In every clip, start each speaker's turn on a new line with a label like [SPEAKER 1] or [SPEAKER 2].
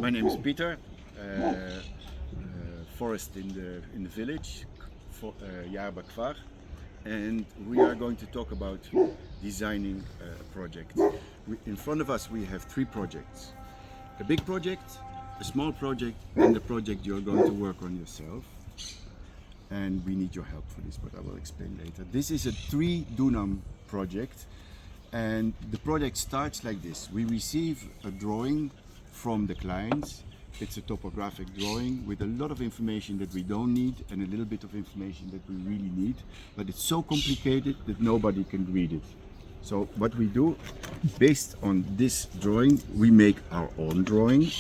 [SPEAKER 1] My name is Peter. Forest in the village, Jarbakvar, and we are going to talk about designing a project. In front of us we have three projects: a big project, a small project, and the project you're going to work on yourself. And we need your help for this, but I will explain later. This is a 3 dunam project, and the project starts like this. We receive a drawing from the clients. It's a topographic drawing with a lot of information that we don't need and a little bit of information that we really need, but it's so complicated that nobody can read it. So what we do, based on this drawing, we make our own drawing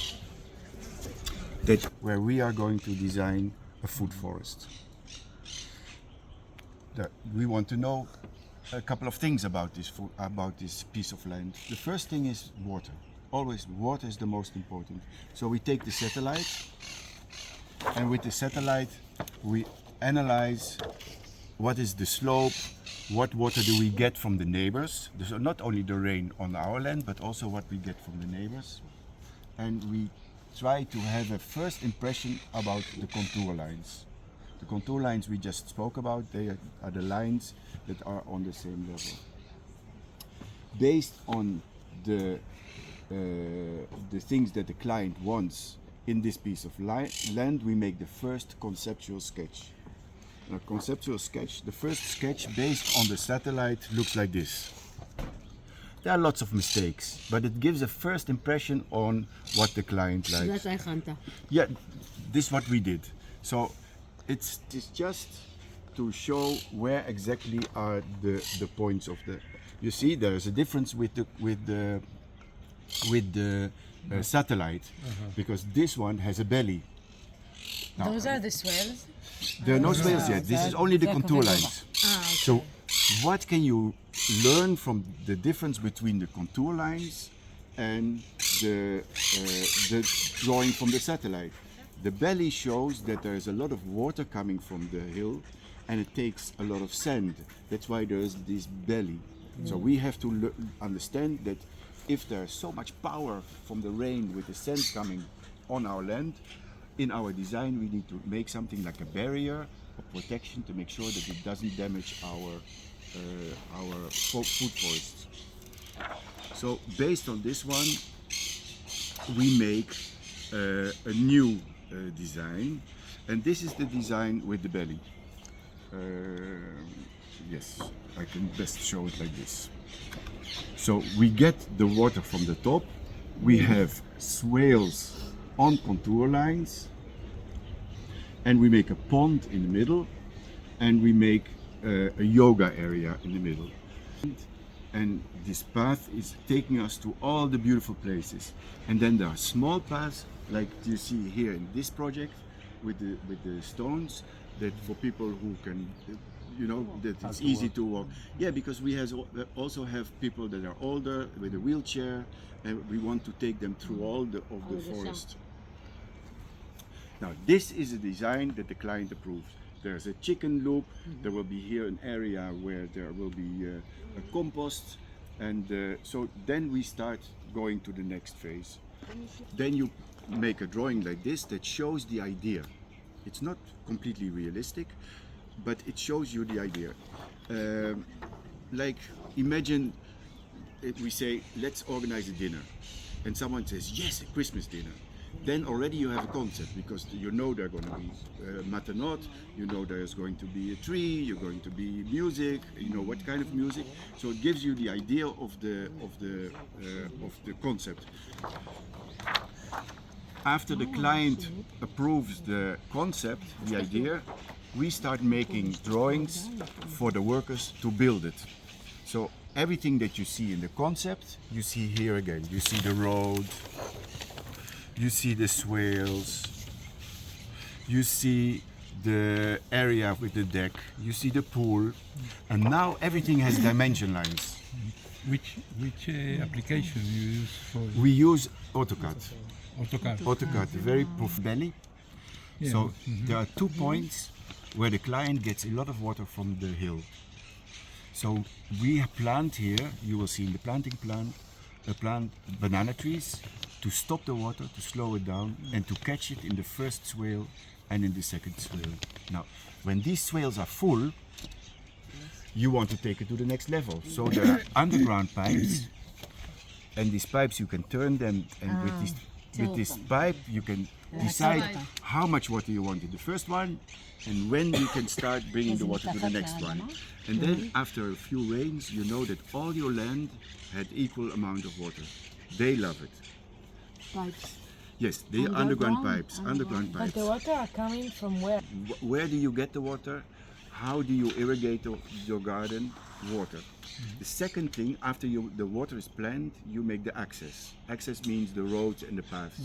[SPEAKER 1] where we are going to design a food forest. We want to know a couple of things about this piece of land. The first thing is water. Always water is the most important. So we take the satellite, and with the satellite we analyze what is the slope, what water do we get from the neighbors. So not only the rain on our land, but also what we get from the neighbors. And we try to have a first impression about the contour lines. The contour lines we just spoke about, they are the lines that are on the same level. Based on the things that the client wants in this piece of land, we make the first conceptual sketch. A conceptual sketch, the first sketch based on the satellite, looks like this. There are lots of mistakes, but it gives a first impression on what the client likes. Yeah, this is what we did. So it's just to show where exactly are the points of the. You see, there is a difference with the satellite, because this one has a belly. Now,
[SPEAKER 2] those are the swales?
[SPEAKER 1] There are no swales yet. This is only the contour lines.
[SPEAKER 2] Okay.
[SPEAKER 1] So what can you learn from the difference between the contour lines and the drawing from the satellite? The belly shows that there is a lot of water coming from the hill, and it takes a lot of sand. That's why there is this belly. So we have to understand that if there is so much power from the rain with the sand coming on our land, in our design we need to make something like a barrier of protection to make sure that it doesn't damage our food forests. So based on this one, we make a new design, and this is the design with the belly. Yes, I can best show it like this. So we get the water from the top, we have swales on contour lines, and we make a pond in the middle, and we make a yoga area in the middle. And this path is taking us to all the beautiful places. And then there are small paths, like you see here in this project, with the stones, that for people who can, that it's easy to walk. Yeah, because we also have people that are older with a wheelchair, and we want to take them through all the forest. Now, this is a design that the client approves. There's a chicken loop. There will be here an area where there will be a compost, and so then we start going to the next phase. Then you make a drawing like this that shows the idea. It's not completely realistic, but it shows you the idea. Like, imagine we say, let's organize a dinner, and someone says, yes, a Christmas dinner. Then already you have a concept, because you know there are going to be matanot, you know there's going to be a tree, you're going to be music, you know what kind of music. So it gives you the idea of the concept. After the client approves the concept, the idea, we start making drawings for the workers to build it. So everything that you see in the concept, you see here again. You see the road, you see the swales, you see the area with the deck, you see the pool, and now everything has dimension lines.
[SPEAKER 3] Which application you use for?
[SPEAKER 1] We use AutoCAD.
[SPEAKER 3] AutoCAD.
[SPEAKER 1] Very proof belly.
[SPEAKER 3] Yeah.
[SPEAKER 1] So there are 2 points where the client gets a lot of water from the hill. So we plant here, you will see in the planting plan, plant banana trees, to stop the water, to slow it down, and to catch it in the first swale and in the second swale. Now, when these swales are full, you want to take it to the next level. So there are underground pipes, and these pipes you can turn them, and with this pipe you can decide how much water you want in the first one, and when you can start bringing the water to the next one. And then after a few rains, you know that all your land had equal amount of water. They love it.
[SPEAKER 2] Pipes.
[SPEAKER 1] Yes, they are underground pipes. Underground
[SPEAKER 2] But
[SPEAKER 1] pipes.
[SPEAKER 2] the water are coming from where?
[SPEAKER 1] Where do you get the water? How do you irrigate your garden? Water. The second thing, after the water is planned, you make the access. Access means the roads and the paths.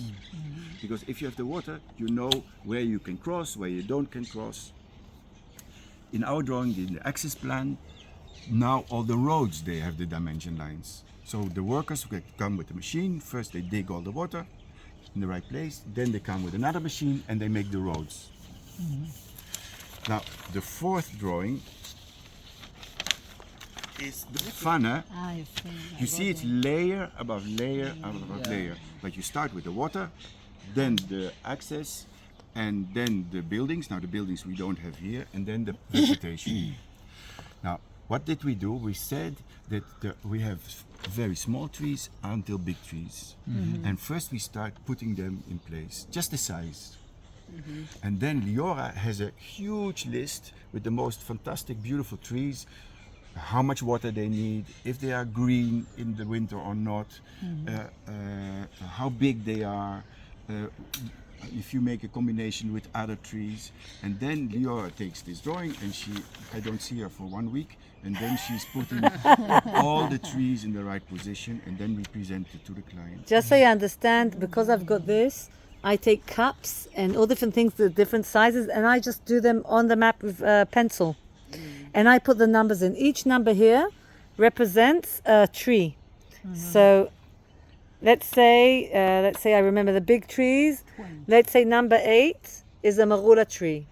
[SPEAKER 1] Because if you have the water, you know where you can cross, where you can cross. In our drawing, in the access plan, now all the roads, they have the dimension lines. So the workers will come with the machine. First they dig all the water in the right place. Then they come with another machine and they make the roads. Now, the fourth drawing is the funnel. You see it's layer above layer above layer. But you start with the water, then the access, and then the buildings. Now the buildings we don't have here, and then the vegetation. Now, what did we do? We said that we have very small trees until big trees. And first we start putting them in place, just the size. And then Liora has a huge list with the most fantastic, beautiful trees, how much water they need, if they are green in the winter or not, how big they are, if you make a combination with other trees. And then Liora takes this drawing and I don't see her for 1 week, and then she's putting all the trees in the right position, and then we present it to the client.
[SPEAKER 4] Just so you understand, because I've got this, I take cups and all different things, the different sizes, and I just do them on the map with pencil. And I put the numbers in. Each number here represents a tree. So let's say I remember the big trees. Let's say number 8 is a marula tree,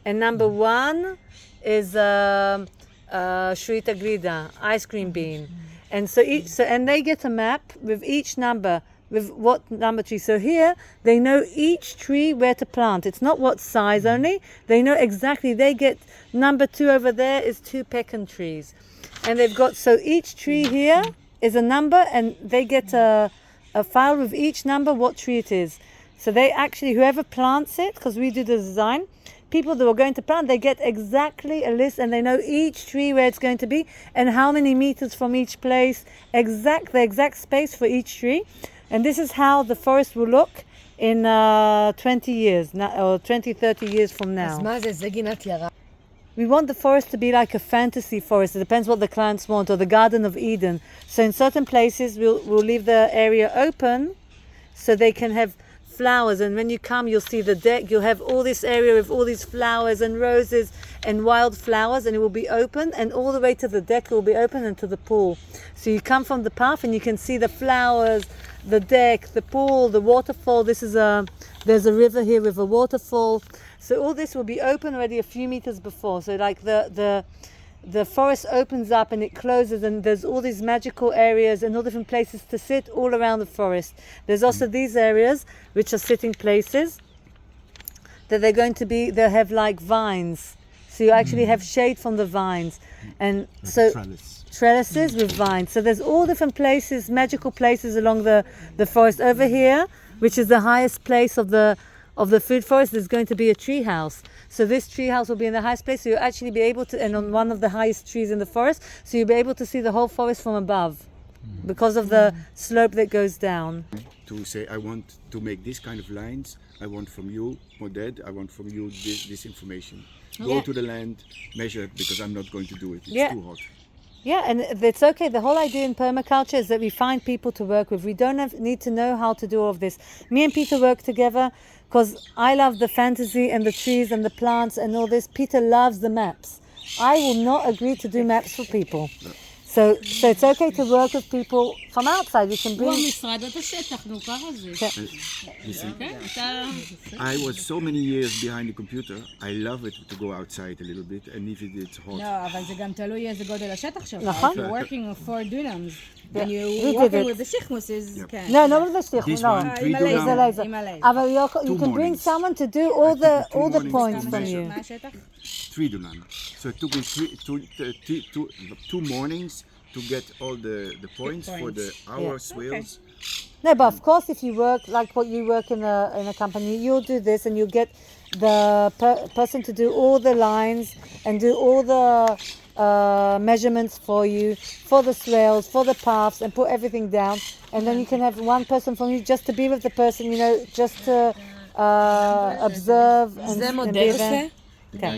[SPEAKER 4] and number 1 is shrita glida, ice cream bean. And so and they get a map with each number, with what number tree. So here they know each tree where to plant. It's not what size only. They know exactly. They get number 2 over there is 2 pecan trees, and they've got, so each tree here is a number, and they get a file with each number what tree it is. So they actually, whoever plants it, because we do the design, people that are going to plant, they get exactly a list, and they know each tree where it's going to be and how many meters from each place, the exact space for each tree. And this is how the forest will look in 20 years, or 20, 30 years from now. We want the forest to be like a fantasy forest. It depends what the clients want, or the Garden of Eden. So in certain places, we'll leave the area open so they can have flowers. And when you come, you'll see the deck. You'll have all this area with all these flowers and roses and wild flowers, and it will be open, and all the way to the deck it will be open, and to the pool. So you come from the path and you can see the flowers, the deck, the pool, the waterfall. There's a river here with a waterfall. So all this will be open already a few meters before. So like the forest opens up and it closes, and there's all these magical areas and all different places to sit all around the forest. There's also these areas which are sitting places that they'll have like vines. So you actually have shade from the vines. And like so trellises with vines. So there's all different places, magical places along the forest. Over here, which is the highest place of the food forest, there's going to be a tree house. So this tree house will be in the highest place, so you'll actually be able to, and on one of the highest trees in the forest, so you'll be able to see the whole forest from above because of the slope that goes down.
[SPEAKER 1] To say, I want to make this kind of lines, I want from you, Moded, I want from you this information. Go to the land, measure it, because I'm not going to do it. It's too hot.
[SPEAKER 4] Yeah, and it's okay. The whole idea in permaculture is that we find people to work with. We don't need to know how to do all of this. Me and Peter work together because I love the fantasy and the trees and the plants and all this. Peter loves the maps. I will not agree to do maps for people. So it's okay to work with people from outside. You can
[SPEAKER 5] הוא
[SPEAKER 4] bring.
[SPEAKER 5] המשרד את השטח, נו ככה זה.
[SPEAKER 1] Listen,
[SPEAKER 5] כן, אתה...
[SPEAKER 1] I was so many years behind the computer. I love it to go outside a little bit, and if it's hot.
[SPEAKER 6] לא, אבל זה גם תלוי איזה גודל השטח שלך.
[SPEAKER 4] נכון.
[SPEAKER 6] If you're working for dunams,
[SPEAKER 4] Yeah.
[SPEAKER 6] and
[SPEAKER 4] We
[SPEAKER 6] you're
[SPEAKER 4] did
[SPEAKER 6] working
[SPEAKER 4] it.
[SPEAKER 6] with the שיחמוסים, כן.
[SPEAKER 4] No, not with the stick.
[SPEAKER 1] This
[SPEAKER 4] No,
[SPEAKER 1] one, 3
[SPEAKER 6] עם
[SPEAKER 1] dunam.
[SPEAKER 4] it's a laser.
[SPEAKER 6] עם הלייזר.
[SPEAKER 4] אבל you can bring
[SPEAKER 1] mornings.
[SPEAKER 4] someone to do all the
[SPEAKER 1] mornings
[SPEAKER 4] points
[SPEAKER 1] to
[SPEAKER 4] from
[SPEAKER 1] measure.
[SPEAKER 4] you.
[SPEAKER 6] מה השטח?
[SPEAKER 1] 3 dunam. So it took me 2 mornings to get all the points for the hour swales.
[SPEAKER 4] No, but of course, if you work like what you work in a company, you'll do this, and you get the person to do all the lines and do all the measurements for you, for the swales, for the paths, and put everything down. And then you can have one person from you just to be with the person, just to observe and
[SPEAKER 2] זה
[SPEAKER 4] and
[SPEAKER 2] מודל
[SPEAKER 4] be
[SPEAKER 2] עושה?
[SPEAKER 4] there. כן.